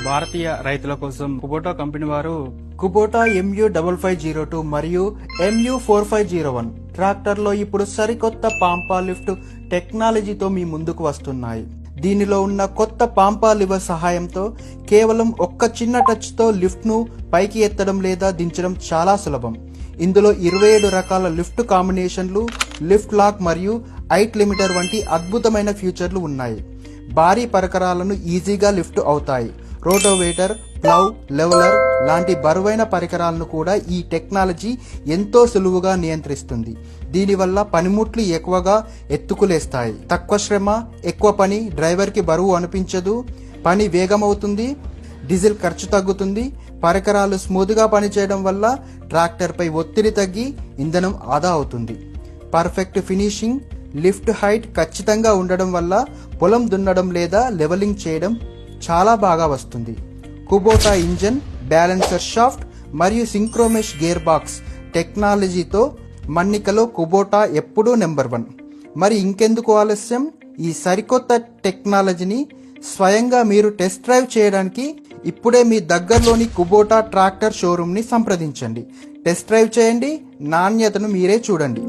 భారతీయ రైతుల కోసం Kubota company వారు కుబోటా MU5502 మరియు MU4501 ట్రాక్టర్లో ఇప్పుడు సరికొత్త పాంపా లిఫ్ట్ టెక్నాలజీతో మీ ముందుకు వస్తున్నాయి. దీనిలో ఉన్న కొత్త పాంపా లివర్ సహాయంతో కేవలం ఒక్క చిన్న టచ్తో లిఫ్ట్ను పైకి ఎత్తడం లేదా దించడం చాలా సులభం. ఇందులో 27 రకాల లిఫ్ట్ కాంబినేషన్లు, లిఫ్ట్ లాక్ మరియు హైట్ లిమిటర్ వంటి అద్భుతమైన ఫీచర్లు ఉన్నాయి. భారీ పరికరాలను ఈజీగా లిఫ్ట్ అవుతాయి. రోటోవేటర్, ప్లౌ, లెవెలర్ లాంటి బరువైన పరికరాలను కూడా ఈ టెక్నాలజీ ఎంతో సులువుగా నియంత్రిస్తుంది. దీనివల్ల పనిముట్లు ఎక్కువగా ఎత్తుకులేస్తాయి. తక్కువ శ్రమ, ఎక్కువ పని, డ్రైవర్కి బరువు అనిపించదు, పని వేగమవుతుంది, డీజిల్ ఖర్చు తగ్గుతుంది. పరికరాలు స్మూత్గా పనిచేయడం వల్ల ట్రాక్టర్పై ఒత్తిడి తగ్గి ఇంధనం ఆదా అవుతుంది. పర్ఫెక్ట్ ఫినిషింగ్, లిఫ్ట్ హైట్ ఖచ్చితంగా ఉండడం వల్ల పొలం దున్నడం లేదా లెవెలింగ్ చేయడం చాలా బాగా వస్తుంది. కుబోటా ఇంజన్, బ్యాలెన్సర్ షాఫ్ట్ మరియు సింక్రోమెష్ గేర్ బాక్స్ టెక్నాలజీతో మన్నికలో కుబోటా ఎప్పుడూ నెంబర్ 1. మరి ఇంకెందుకు ఆలస్యం? ఈ సరికొత్త టెక్నాలజీని స్వయంగా మీరు టెస్ట్ డ్రైవ్ చేయడానికి ఇప్పుడే మీ దగ్గరలోని కుబోటా ట్రాక్టర్ షోరూమ్ని సంప్రదించండి. టెస్ట్ డ్రైవ్ చేయండి, నాణ్యతను మీరే చూడండి.